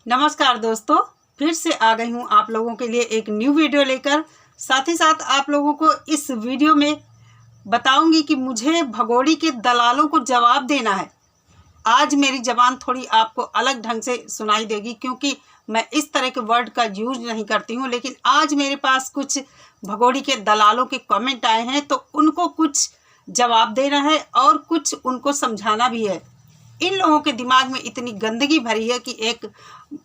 नमस्कार दोस्तों, फिर से आ गई हूँ आप लोगों के लिए एक न्यू वीडियो लेकर। साथ ही साथ आप लोगों को इस वीडियो में बताऊंगी कि मुझे भगोड़ी के दलालों को जवाब देना है। आज मेरी ज़बान थोड़ी आपको अलग ढंग से सुनाई देगी क्योंकि मैं इस तरह के वर्ड का यूज नहीं करती हूँ, लेकिन आज मेरे पास कुछ भगोड़ी के दलालों के कमेंट आए हैं तो उनको कुछ जवाब देना है और कुछ उनको समझाना भी है। इन लोगों के दिमाग में इतनी गंदगी भरी है कि एक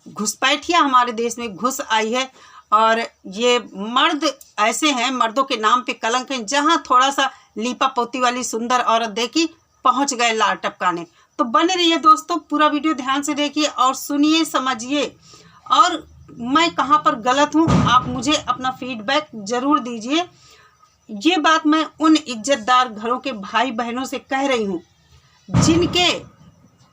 घुसपैठिया हमारे देश में घुस आई है और ये मर्द ऐसे हैं, मर्दों के नाम पे कलंक है। जहाँ थोड़ा सा लीपा पोती वाली सुंदर औरत देखी पहुंच गए लार टपकाने। तो बने रहिए दोस्तों, पूरा वीडियो ध्यान से देखिए और सुनिए, समझिए और मैं कहाँ पर गलत हूँ आप मुझे अपना फीडबैक ज़रूर दीजिए। ये बात मैं उन इज्जतदार घरों के भाई बहनों से कह रही हूँ जिनके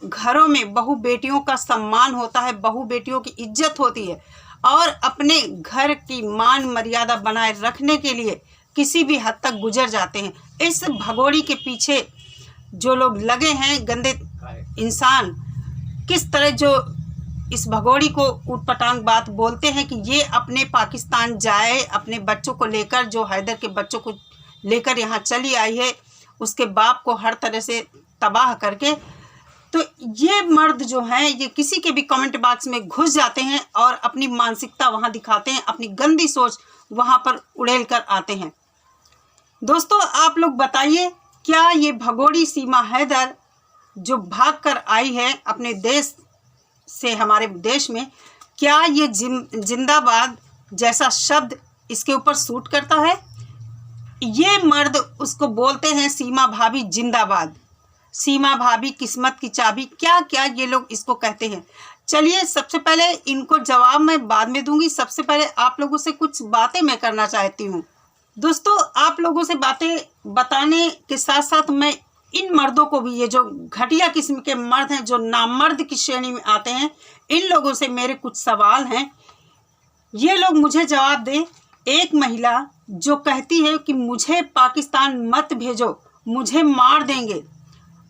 घरों में बहू बेटियों का सम्मान होता है, बहू बेटियों की इज्जत होती है और अपने घर की मान मर्यादा बनाए रखने के लिए किसी भी हद तक गुजर जाते हैं। इस भगोड़ी के पीछे जो लोग लगे हैं, गंदे इंसान, किस तरह जो इस भगोड़ी को ऊटपटांग बात बोलते हैं कि ये अपने पाकिस्तान जाए, अपने बच्चों को लेकर, जो हैदर के बच्चों को लेकर यहाँ चली आई है, उसके बाप को हर तरह से तबाह करके। तो ये मर्द जो हैं ये किसी के भी कमेंट बॉक्स में घुस जाते हैं और अपनी मानसिकता वहाँ दिखाते हैं, अपनी गंदी सोच वहाँ पर उड़ेल कर आते हैं। दोस्तों आप लोग बताइए, क्या ये भगोड़ी सीमा हैदर जो भाग कर आई है अपने देश से हमारे देश में, क्या ये जिंदाबाद जैसा शब्द इसके ऊपर सूट करता है? ये मर्द उसको बोलते हैं सीमा भाभी जिंदाबाद, सीमा भाभी किस्मत की चाबी, क्या क्या ये लोग इसको कहते हैं। चलिए सबसे पहले इनको जवाब मैं बाद में दूंगी, सबसे पहले आप लोगों से कुछ बातें मैं करना चाहती हूँ। दोस्तों आप लोगों से बातें बताने के साथ साथ मैं इन मर्दों को भी, ये जो घटिया किस्म के मर्द हैं जो नामर्द की श्रेणी में आते हैं, इन लोगों से मेरे कुछ सवाल हैं, ये लोग मुझे जवाब दें। एक महिला जो कहती है कि मुझे पाकिस्तान मत भेजो, मुझे मार देंगे,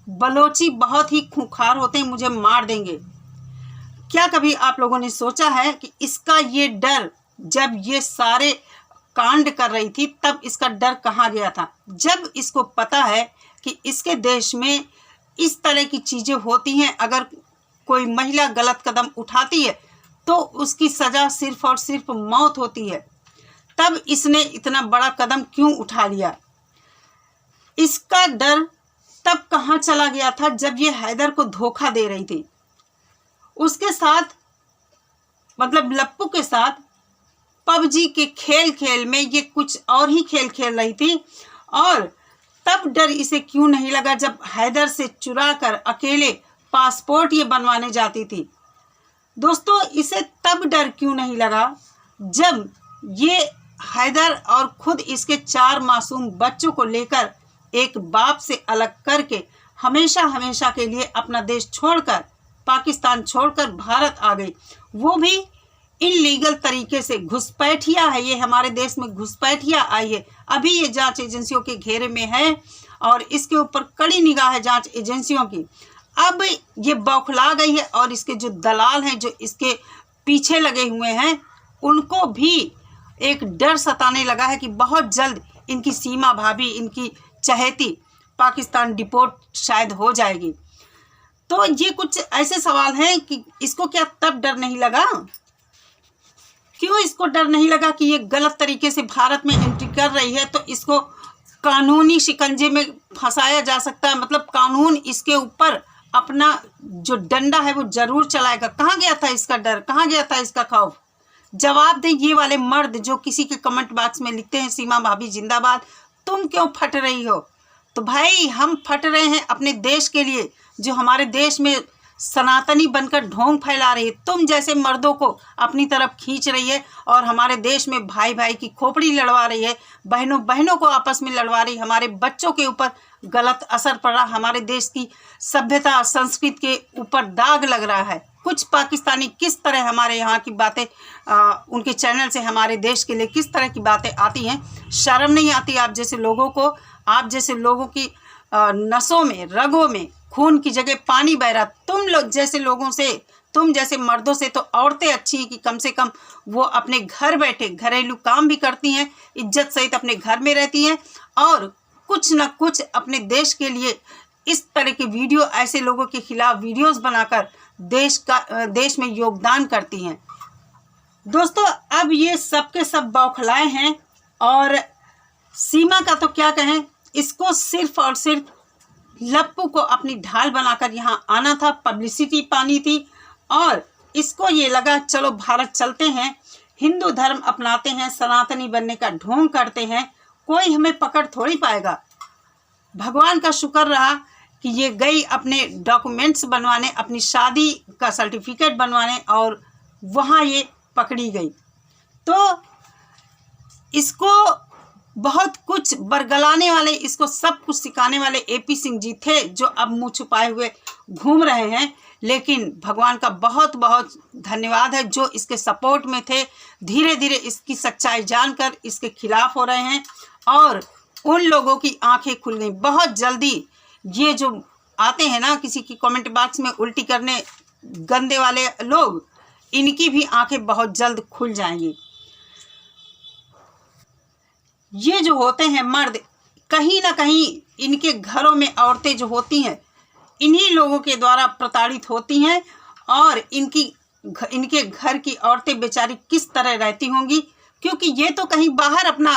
बलोची बहुत ही खूंखार होते हैं, मुझे मार देंगे। क्या कभी आप लोगों ने सोचा है कि इसका ये डर जब ये सारे कांड कर रही थी तब इसका डर कहाँ गया था? जब इसको पता है कि इसके देश में इस तरह की चीज़ें होती हैं, अगर कोई महिला गलत कदम उठाती है तो उसकी सज़ा सिर्फ और सिर्फ मौत होती है, तब इसने इतना बड़ा कदम क्यों उठा लिया? इसका डर तब कहाँ चला गया था जब ये हैदर को धोखा दे रही थी, उसके साथ मतलब लप्पू के साथ पबजी के खेल में ये कुछ और ही खेल खेल रही थी। और तब डर इसे क्यों नहीं लगा जब हैदर से चुरा कर अकेले पासपोर्ट ये बनवाने जाती थी? दोस्तों इसे तब डर क्यों नहीं लगा जब ये हैदर और खुद इसके 4 मासूम बच्चों को लेकर एक बाप से अलग करके हमेशा हमेशा के लिए अपना देश छोड़कर, पाकिस्तान छोड़कर भारत आ गई, वो भी इनलीगल तरीके से। घुसपैठिया है ये, हमारे देश में घुसपैठिया आई है। अभी ये जांच एजेंसियों के घेरे में है और इसके ऊपर कड़ी निगाह है जांच एजेंसियों की। अब ये बौखला गई है और इसके जो दलाल हैं, जो इसके पीछे लगे हुए हैं, उनको भी एक डर सताने लगा है कि बहुत जल्द इनकी सीमा भाभी, इनकी चहेती पाकिस्तान डिपोर्ट शायद हो जाएगी। तो ये कुछ ऐसे सवाल हैं कि इसको क्या तब डर नहीं लगा? क्यों इसको डर नहीं लगा कि ये गलत तरीके से भारत में एंट्री कर रही है तो इसको कानूनी शिकंजे में फंसाया जा सकता है, मतलब कानून इसके ऊपर अपना जो डंडा है वो जरूर चलाएगा। कहाँ गया था इसका डर, कहाँ गया था इसका खौफ? जवाब दें ये वाले मर्द जो किसी के कमेंट बॉक्स में लिखते हैं सीमा भाभी जिंदाबाद, तुम क्यों फट रही हो? तो भाई हम फट रहे हैं अपने देश के लिए, जो हमारे देश में सनातनी बनकर ढोंग फैला रही है, तुम जैसे मर्दों को अपनी तरफ खींच रही है और हमारे देश में भाई भाई की खोपड़ी लड़वा रही है, बहनों बहनों को आपस में लड़वा रही, हमारे बच्चों के ऊपर गलत असर पड़ रहा, हमारे देश की सभ्यता संस्कृति के ऊपर दाग लग रहा है। कुछ पाकिस्तानी किस तरह हमारे यहाँ की बातें उनके चैनल से हमारे देश के लिए किस तरह की बातें आती हैं, शर्म नहीं आती आप जैसे लोगों को? आप जैसे लोगों की नसों में, रगों में खून की जगह पानी बह रहा, तुम लोग जैसे लोगों से तुम जैसे मर्दों से तो औरतें अच्छी हैं कि कम से कम वो अपने घर बैठे घरेलू काम भी करती हैं, इज्जत सहित अपने घर में रहती हैं और कुछ न कुछ अपने देश के लिए इस तरह के वीडियो, ऐसे लोगों के खिलाफ वीडियोस बनाकर देश में योगदान करती हैं। दोस्तों, अब ये सब के सब बौखलाए हैं और सीमा का तो क्या कहें, इसको सिर्फ और सिर्फ लप्पू को अपनी ढाल बनाकर यहाँ आना था, पब्लिसिटी पानी थी और इसको ये लगा चलो भारत चलते हैं, हिंदू धर्म अपनाते हैं, सनातनी बनने का ढोंग करते हैं, कोई हमें पकड़ थोड़ी पाएगा। भगवान का शुक्र रहा कि ये गई अपने डॉक्यूमेंट्स बनवाने, अपनी शादी का सर्टिफिकेट बनवाने और वहाँ ये पकड़ी गई। तो इसको बहुत कुछ बरगलाने वाले, इसको सब कुछ सिखाने वाले AP सिंह जी थे जो अब मुँह छुपाए हुए घूम रहे हैं। लेकिन भगवान का बहुत बहुत धन्यवाद है जो इसके सपोर्ट में थे, धीरे धीरे इसकी सच्चाई जानकर इसके खिलाफ हो रहे हैं और उन लोगों की आंखें खुल गई। बहुत जल्दी ये जो आते हैं ना किसी की कमेंट बॉक्स में उल्टी करने गंदे वाले लोग, इनकी भी आंखें बहुत जल्द खुल जाएंगी। ये जो होते हैं मर्द, कहीं ना कहीं इनके घरों में औरतें जो होती हैं इन्हीं लोगों के द्वारा प्रताड़ित होती हैं और इनके घर की औरतें बेचारी किस तरह रहती होंगी, क्योंकि ये तो कहीं बाहर अपना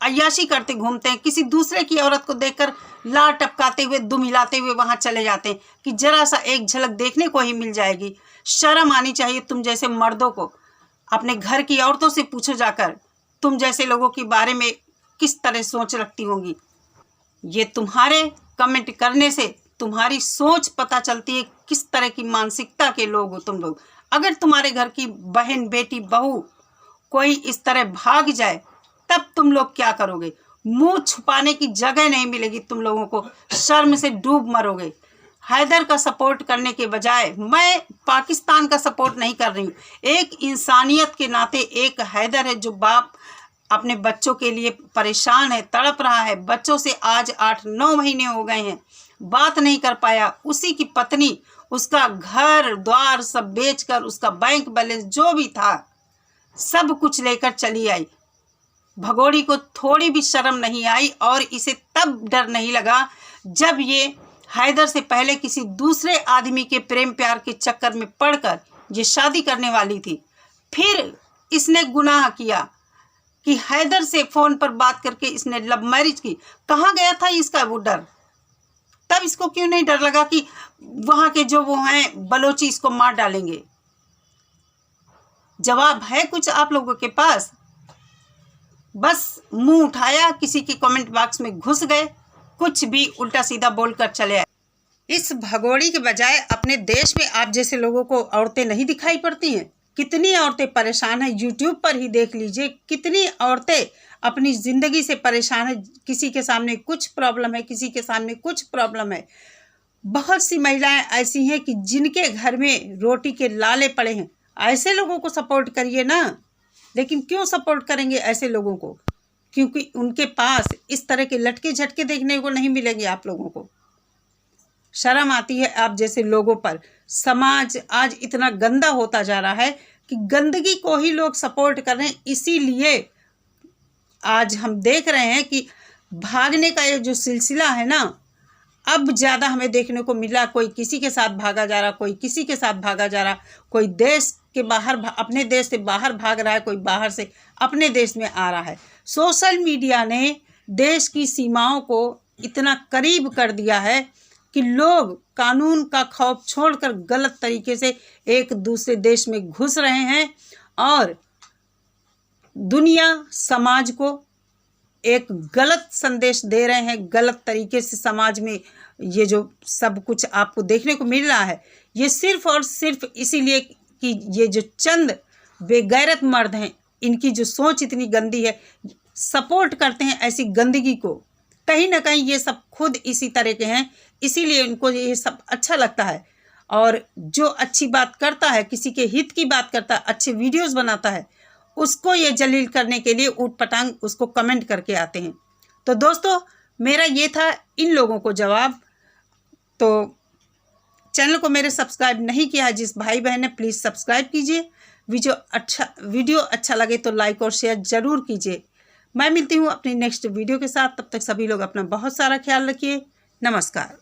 अय्याशी करते घूमते हैं, किसी दूसरे की औरत को देखकर लार टपकाते हुए दुम हिलाते हुए वहाँ चले जाते हैं कि जरा सा एक झलक देखने को ही मिल जाएगी। शर्म आनी चाहिए तुम जैसे मर्दों को। अपने घर की औरतों से पूछो जाकर तुम जैसे लोगों के बारे में किस तरह सोच रखती होंगी। ये तुम्हारे कमेंट करने से तुम्हारी सोच पता चलती है किस तरह की मानसिकता के लोग हो तुम लोग। अगर तुम्हारे घर की बहन, बेटी, बहू कोई इस तरह भाग जाए तब तुम लोग क्या करोगे? मुंह छुपाने की जगह नहीं मिलेगी तुम लोगों को, शर्म से डूब मरोगे। हैदर का सपोर्ट करने के बजाय, मैं पाकिस्तान का सपोर्ट नहीं कर रही हूँ, एक इंसानियत के नाते एक हैदर है जो बाप अपने बच्चों के लिए परेशान है, तड़प रहा है। बच्चों से आज 8-9 महीने हो गए हैं, बात नहीं कर पाया। उसी की पत्नी उसका घर द्वार सब बेचकर, उसका बैंक बैलेंस जो भी था सब कुछ लेकर चली आई। भगोड़ी को थोड़ी भी शर्म नहीं आई और इसे तब डर नहीं लगा जब ये हैदर से पहले किसी दूसरे आदमी के प्रेम प्यार के चक्कर में पड़कर ये शादी करने वाली थी। फिर इसने गुनाह किया कि हैदर से फ़ोन पर बात करके इसने लव मैरिज की। कहाँ गया था इसका वो डर? तब इसको क्यों नहीं डर लगा कि वहाँ के जो वो हैं बलोची इसको मार डालेंगे? जवाब है कुछ आप लोगों के पास? बस मुंह उठाया, किसी के कमेंट बॉक्स में घुस गए, कुछ भी उल्टा सीधा बोलकर चले आए। इस भगोड़ी के बजाय अपने देश में आप जैसे लोगों को औरतें नहीं दिखाई पड़ती हैं? कितनी औरतें परेशान हैं, यूट्यूब पर ही देख लीजिए, कितनी औरतें अपनी ज़िंदगी से परेशान है। किसी के सामने कुछ प्रॉब्लम है, किसी के सामने कुछ प्रॉब्लम है। बहुत सी महिलाएं ऐसी हैं कि जिनके घर में रोटी के लाले पड़े हैं। ऐसे लोगों को सपोर्ट करिए ना। लेकिन क्यों सपोर्ट करेंगे ऐसे लोगों को? क्योंकि उनके पास इस तरह के लटके झटके देखने को नहीं मिलेंगे आप लोगों को। शर्म आती है आप जैसे लोगों पर। समाज आज इतना गंदा होता जा रहा है कि गंदगी को ही लोग सपोर्ट कर रहे हैं। इसीलिए आज हम देख रहे हैं कि भागने का ये जो सिलसिला है ना, अब ज़्यादा हमें देखने को मिला। कोई किसी के साथ भागा जा रहा, कोई किसी के साथ भागा जा रहा, कोई देश के बाहर अपने देश से बाहर भाग रहा है, कोई बाहर से अपने देश में आ रहा है। सोशल मीडिया ने देश की सीमाओं को इतना करीब कर दिया है कि लोग कानून का खौफ छोड़कर गलत तरीके से एक दूसरे देश में घुस रहे हैं और दुनिया समाज को एक गलत संदेश दे रहे हैं। गलत तरीके से समाज में ये जो सब कुछ आपको देखने को मिल रहा है, ये सिर्फ और सिर्फ इसीलिए कि ये जो चंद बेगैरत मर्द हैं, इनकी जो सोच इतनी गंदी है, सपोर्ट करते हैं ऐसी गंदगी को। कहीं ना कहीं ये सब खुद इसी तरह के हैं, इसीलिए इनको ये सब अच्छा लगता है। और जो अच्छी बात करता है, किसी के हित की बात करता है, अच्छे वीडियोस बनाता है, उसको ये जलील करने के लिए ऊट पटांग उसको कमेंट करके आते हैं। तो दोस्तों, मेरा ये था इन लोगों को जवाब। तो चैनल को मेरे सब्सक्राइब नहीं किया है जिस भाई बहन ने, प्लीज़ सब्सक्राइब कीजिए। वीडियो अच्छा लगे तो लाइक और शेयर ज़रूर कीजिए। मैं मिलती हूँ अपनी नेक्स्ट वीडियो के साथ। तब तक सभी लोग अपना बहुत सारा ख्याल रखिए। नमस्कार।